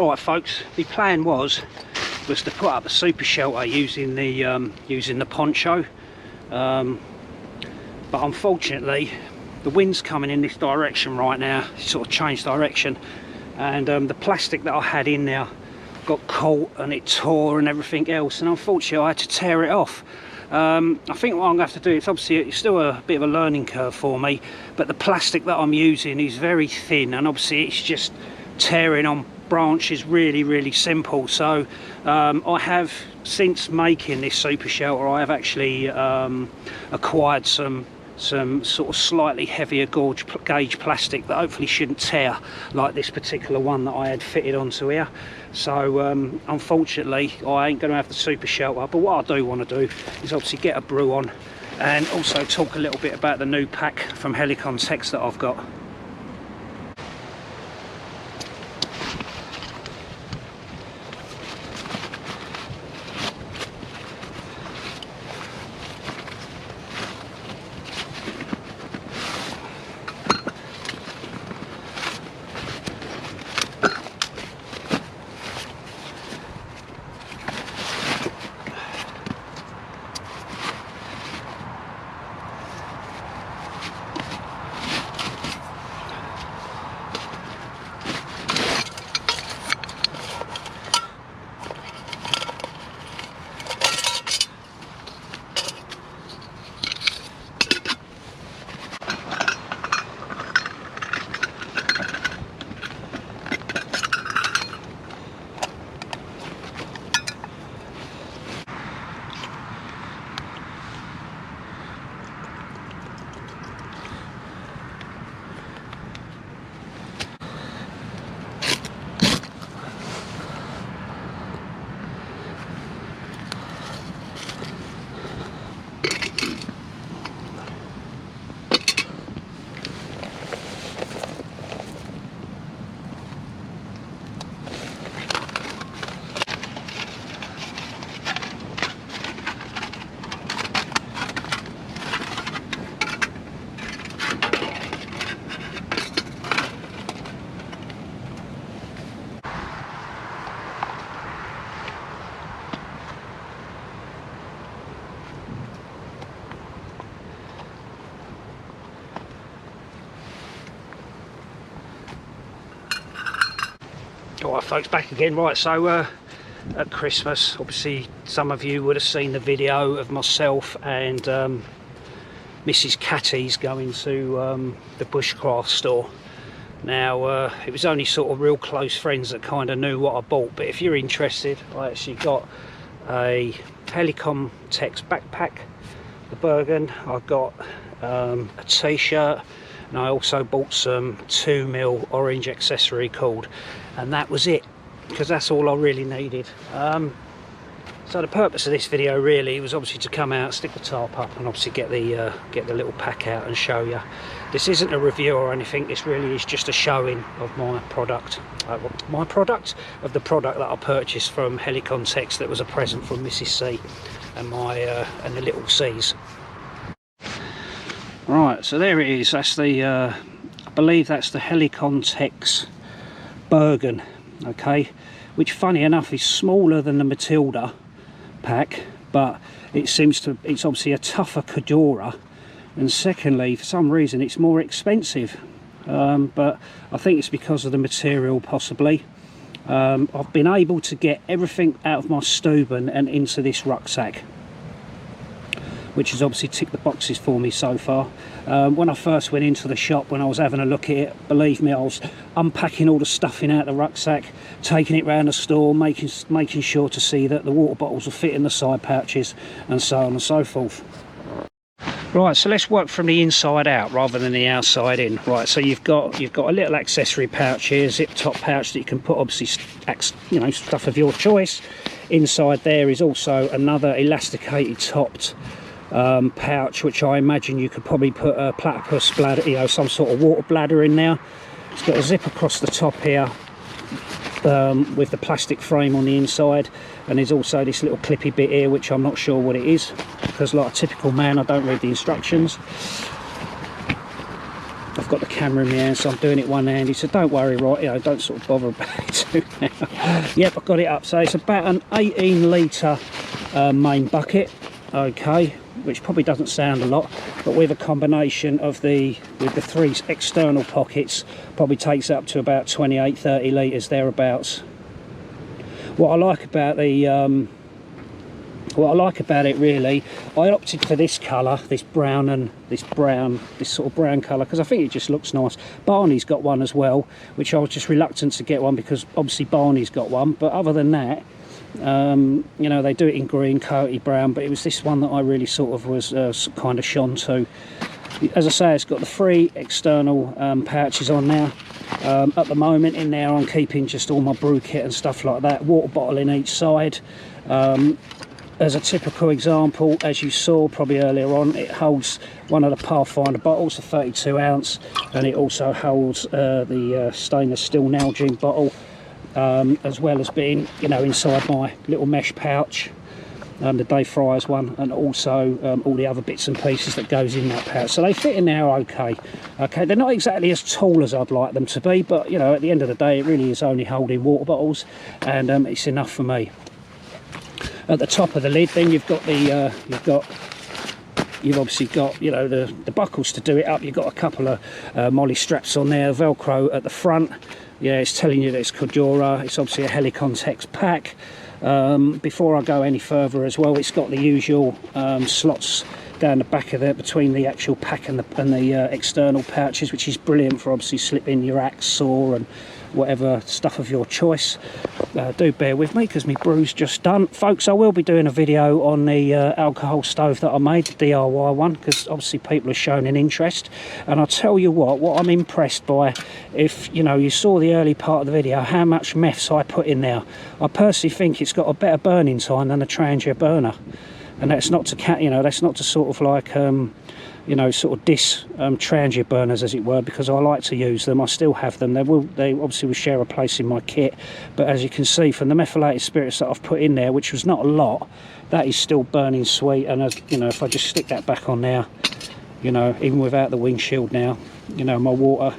Alright folks, the plan was to put up a super shelter using the poncho, but unfortunately the wind's coming in this direction right now. It's sort of changed direction, and the plastic that I had in there got caught and it tore and everything else, and unfortunately I had to tear it off. I think what I'm going to have to do, it's obviously it's still a bit of a learning curve for me, but the plastic that I'm using is very thin, and obviously it's just tearing on branches really simple. So I have, since making this super shelter, I have actually acquired some sort of slightly heavier gauge plastic that hopefully shouldn't tear like this particular one that I had fitted onto here. So unfortunately I ain't going to have the super shelter, but what I do want to do is obviously get a brew on and also talk a little bit about the new pack from Helikon-Tex that I've got. Alright folks, back again. Right, so at Christmas, obviously some of you would have seen the video of myself and Mrs. Cattys going to the bushcraft store. Now it was only sort of real close friends that kind of knew what I bought, but if you're interested, I actually got a Helikon-Tex backpack, the Bergen. I got a t-shirt, and I also bought some 2mm orange accessory cord, and that was it, because that's all I really needed. So the purpose of this video really was obviously to come out, stick the tarp up, and obviously get the little pack out and show you. This isn't a review or anything, this really is just a showing of my product. Of the product that I purchased from Helikon-Tex that was a present from Mrs. C and and the little C's. Right, so there it is. That's the I believe that's the Helikon-Tex Bergen, okay, which funny enough is smaller than the Matilda pack, but it's obviously a tougher Cadora, and secondly, for some reason it's more expensive, but I think it's because of the material possibly. I've been able to get everything out of my Steuben and into this rucksack, which has obviously ticked the boxes for me so far. When I first went into the shop, when I was having a look at it, believe me, I was unpacking all the stuffing out of the rucksack, taking it around the store, making sure to see that the water bottles will fit in the side pouches, and so on and so forth. Right, so let's work from the inside out rather than the outside in. Right, so you've got a little accessory pouch here, zip top pouch that you can put obviously stuff of your choice. Inside there is also another elasticated topped pouch, which I imagine you could probably put a platypus bladder, some sort of water bladder in there. It's got a zip across the top here with the plastic frame on the inside, and there's also this little clippy bit here which I'm not sure what it is, because like a typical man I don't read the instructions. I've got the camera in my hand, so I'm doing it one-handed, so don't worry, right, you know, don't sort of bother about it too now. Yep, I've got it up. So it's about an 18 litre main bucket, okay, which probably doesn't sound a lot, but with a combination of with the 3 external pockets, probably takes up to about 28-30 litres thereabouts. What I like about it really, I opted for this colour, this brown and this sort of brown colour, because I think it just looks nice. Barney's got one as well, which I was just reluctant to get one because obviously Barney's got one, but other than that, you know, they do it in green, coaty brown, but it was this one that I really sort of was kind of shone to. As I say, it's got the 3 external pouches on now. At the moment in there I'm keeping just all my brew kit and stuff like that, water bottle in each side. As a typical example, as you saw probably earlier on, it holds one of the Pathfinder bottles, a 32 ounce, and it also holds the stainless steel Nalgene bottle, as well as being, you know, inside my little mesh pouch, the Dave Fryers one, and also all the other bits and pieces that goes in that pouch. So they fit in there okay. Okay, they're not exactly as tall as I'd like them to be, but you know, at the end of the day, it really is only holding water bottles, and it's enough for me. At the top of the lid, then you've got the you've obviously got, you know, the buckles to do it up. You've got a couple of molly straps on there, Velcro at the front. Yeah, it's telling you that it's Cordura. It's obviously a Helikon-Tex pack. Before I go any further as well, it's got the usual slots down the back of it between the actual pack and the external pouches, which is brilliant for obviously slipping your axe, saw and whatever stuff of your choice. Do bear with me because my brew's just done. Folks, I will be doing a video on the alcohol stove that I made, the DIY one, because obviously people have shown an interest. And I'll tell you what I'm impressed by, if you know, you saw the early part of the video, how much meths I put in there. I personally think it's got a better burning time than a Trangia burner. And that's not to, you know, that's not to sort of like, you know, sort of diss Trangia burners, as it were, because I like to use them. I still have them. They obviously will share a place in my kit, but as you can see from the methylated spirits that I've put in there, which was not a lot, that is still burning sweet. And as you know, if I just stick that back on now, you know, even without the windshield now, you know, my water.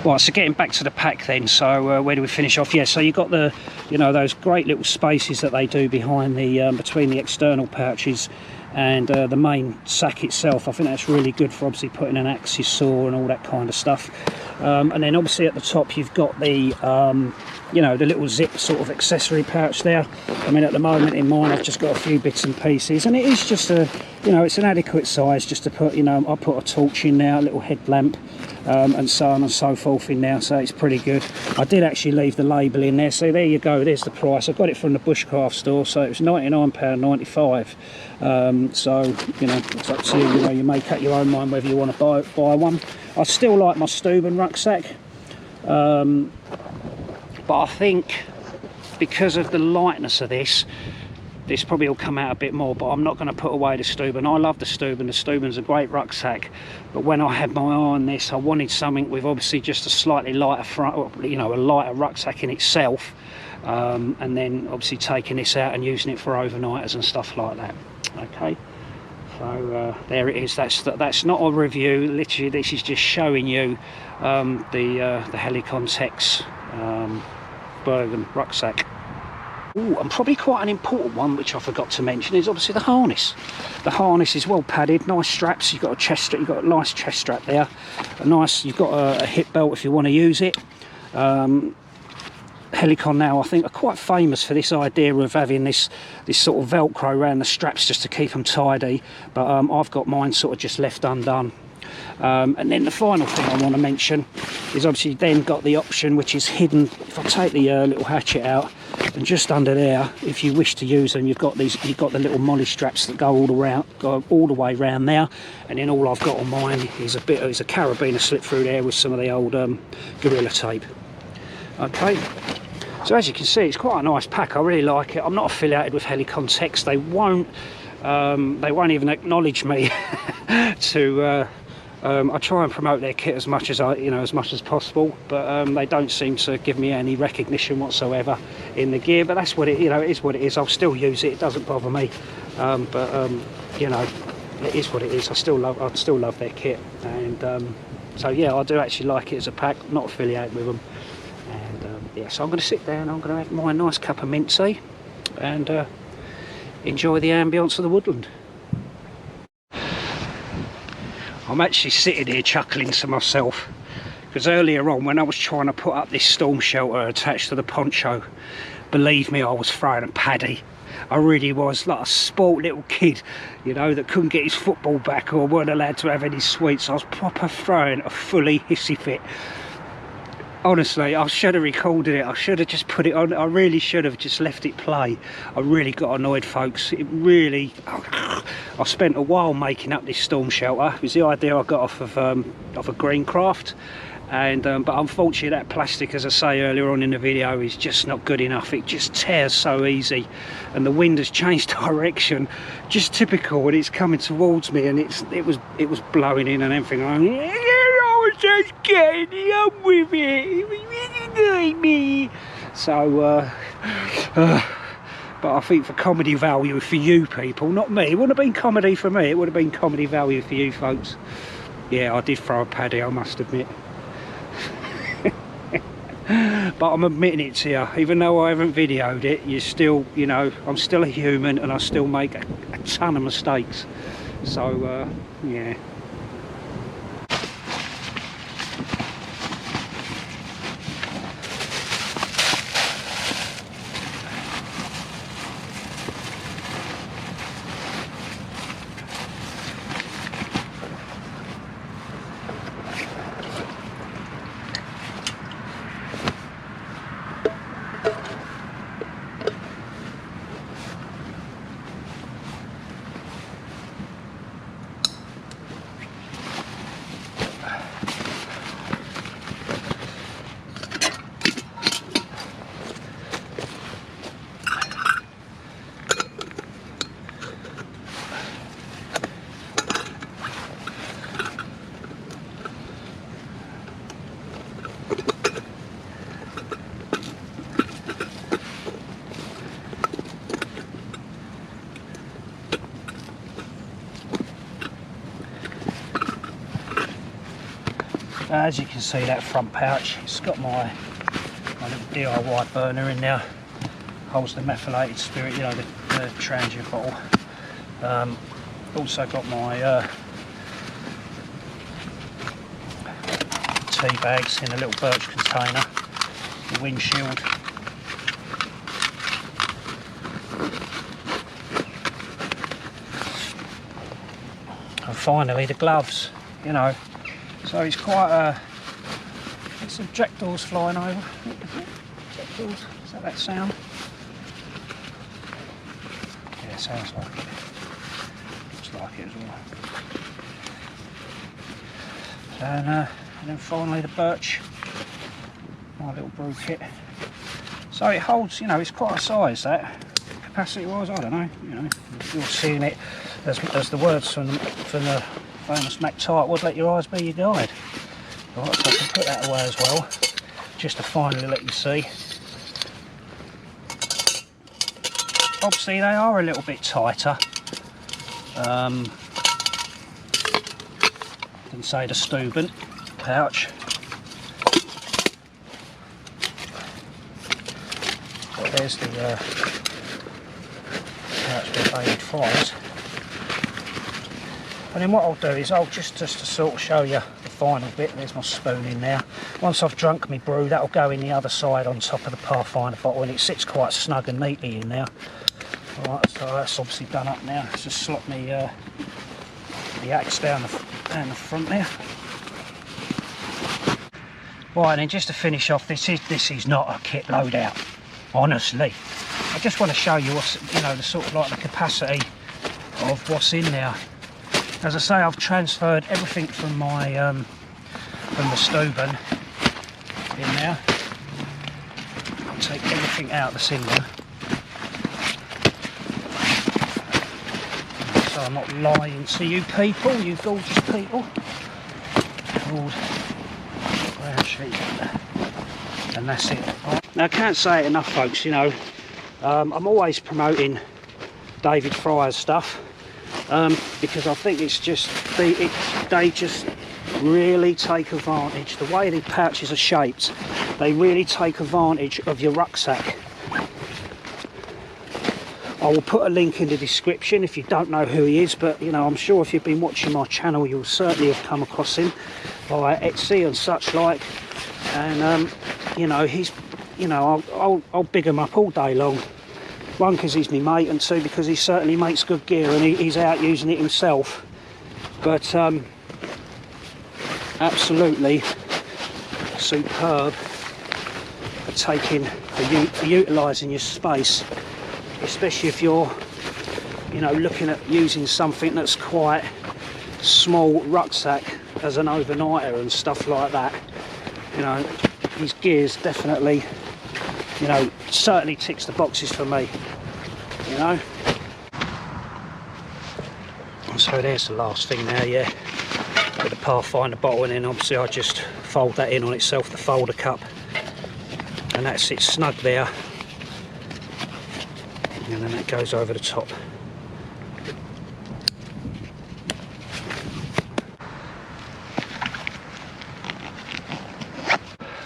Right, so getting back to the pack then, so where do we finish off? Yeah, so you've got the, you know, those great little spaces that they do behind the, between the external pouches and the main sack itself. I think that's really good for obviously putting an axis, saw and all that kind of stuff. And then obviously at the top you've got the, you know, the little zip sort of accessory pouch there. I mean, at the moment in mine I've just got a few bits and pieces, and it is just a, you know, it's an adequate size just to put, you know, I put a torch in there, a little headlamp, and so on and so forth in there, so it's pretty good. I did actually leave the label in there, so there you go, there's the price. I got it from the Bushcraft store, so it was £99.95. So, you know, it's up to you, you know, you make up your own mind whether you want to buy one. I still like my Steuben rucksack, but I think because of the lightness of this probably will come out a bit more, but I'm not going to put away the Steuben. I love the Steuben. The Steuben's a great rucksack, but when I had my eye on this, I wanted something with obviously just a slightly lighter front, you know, a lighter rucksack in itself, and then obviously taking this out and using it for overnighters and stuff like that. Okay, so there it is. That's not a review, literally this is just showing you the Helikon Tex Bergen rucksack. Ooh, and probably quite an important one which I forgot to mention is obviously the harness. The harness is well padded, nice straps. You've got a chest strap, you've got a nice chest strap there, a nice, you've got a hip belt if you want to use it. Helikon now, I think, are quite famous for this idea of having this sort of Velcro around the straps just to keep them tidy, but I've got mine sort of just left undone. And then the final thing I want to mention is obviously then got the option which is hidden. If I take the little hatchet out, and just under there, if you wish to use them, you've got the little molly straps that go all the way around there. And then all I've got on mine is a carabiner slip through there with some of the old Gorilla tape. Okay, so as you can see, it's quite a nice pack. I really like it. I'm not affiliated with Helikon Tex. They won't even acknowledge me to. I try and promote their kit as much as possible, but they don't seem to give me any recognition whatsoever in the gear. But that's what it, you know, it is what it is. I'll still use it. It doesn't bother me. But you know, it is what it is. I still love their kit, and So yeah, I do actually like it as a pack, not affiliated with them. And yeah, so I'm going to sit down, I'm going to have my nice cup of mint tea and enjoy the ambience of the woodland. I'm actually sitting here chuckling to myself because earlier on, when I was trying to put up this storm shelter attached to the poncho, believe me, I was throwing a paddy. I really was, like a spoilt little kid, you know, that couldn't get his football back or weren't allowed to have any sweets. I was proper throwing a fully hissy fit. Honestly, I should have recorded it. I should have just put it on. I really should have just left it play. I really got annoyed, folks. It really... I spent a while making up this storm shelter. It was the idea I got off of a green craft. And but unfortunately that plastic, as I say earlier on in the video, is just not good enough. It just tears so easy, and the wind has changed direction, just typical, and it's coming towards me, and it was blowing in and everything. I was just getting on with it. It was really annoying me. So but I think for comedy value for you people, not me, it wouldn't have been comedy for me, it would have been comedy value for you folks. Yeah, I did throw a paddy, I must admit. But I'm admitting it to you, even though I haven't videoed it, you still, you know, I'm still a human and I still make a ton of mistakes. So yeah. As you can see, that front pouch, it's got my little DIY burner in there, holds the methylated spirit, you know, the transient bottle. Also got my tea bags in a little birch container, the windshield. And finally the gloves, you know. So it's quite there's some jackdaws flying over. Jackdaws, is that sound? Yeah, it sounds like it. Looks like it as well. And then finally the birch, my little brew kit. So it holds, you know, it's quite a size that. Capacity wise, I don't know, you know, you're seeing it as the words from the famous Mac Tart would, let your eyes be your guide. Right, so I can put that away as well, just to finally let you see. Obviously they are a little bit tighter than say the Steuben pouch. But there's the pouch with baby fries. And then what I'll do is I'll just to sort of show you the final bit. There's my spoon in there. Once I've drunk my brew, that'll go in the other side on top of the Pathfinder bottle, and it sits quite snug and neatly in there. Alright, so that's obviously done up now. Let's just slot me the axe down the front there. Right, and then just to finish off, this is not a kit loadout, honestly. I just want to show you what's, you know, the sort of like the capacity of what's in there. As I say, I've transferred everything from my from the Steuben in there. I'll take everything out that's in there, so I'm not lying to you people, you gorgeous people. Called ground sheet, and that's it. Now I can't say it enough, folks. You know, I'm always promoting David Fryer's stuff. Because I think it's just they just really take advantage. The way the pouches are shaped, they really take advantage of your rucksack. I will put a link in the description if you don't know who he is, but you know, I'm sure if you've been watching my channel, you'll certainly have come across him via Etsy and such like. And you know, he's, you know, I'll big him up all day long. One, because he's my mate, and two, because he certainly makes good gear and he's out using it himself. But absolutely superb for taking, for utilising your space, especially if you're, you know, looking at using something that's quite small rucksack as an overnighter and stuff like that. You know, his gear's definitely, you know, certainly ticks the boxes for me, you know. So there's the last thing now, yeah. Put the Pathfinder bottle in, and obviously I just fold that in on itself, the folder cup, and that sits snug there, and then that goes over the top.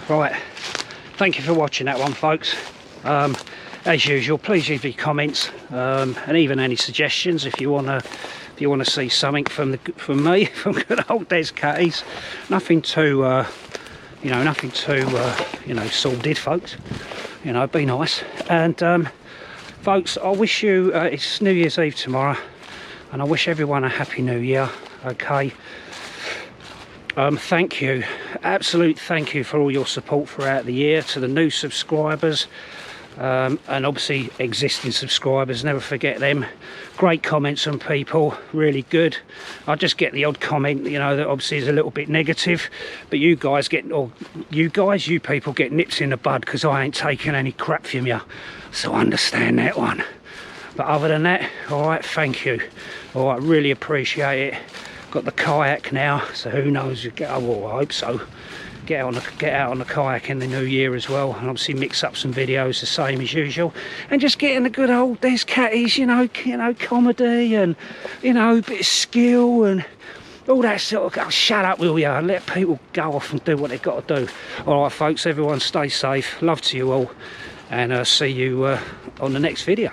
Right, thank you for watching that one, folks. As usual, please leave your comments and even any suggestions if you want to see something from me, from good old Des Cattys. Nothing too you know, nothing too you know, sordid, folks. You know, be nice. And folks, I wish you, it's New Year's Eve tomorrow, and I wish everyone a happy new year. Okay, thank you, absolute thank you for all your support throughout the year. To the new subscribers, and obviously existing subscribers, never forget them. Great comments from people, really good. I just get the odd comment, you know, that obviously is a little bit negative, but you guys get, or you people get nips in the bud because I ain't taking any crap from you, so understand that one. But other than that, all right, thank you. All right, really appreciate it. Got the kayak now, so who knows, you get, oh, I hope so. Get out on the kayak in the new year as well, and obviously mix up some videos the same as usual, and just getting the good old Des Cattys, you know, comedy and, you know, a bit of skill and all that sort of. Oh, shut up, will you? Let people go off and do what they've got to do. All right, folks, everyone stay safe. Love to you all, and see you on the next video.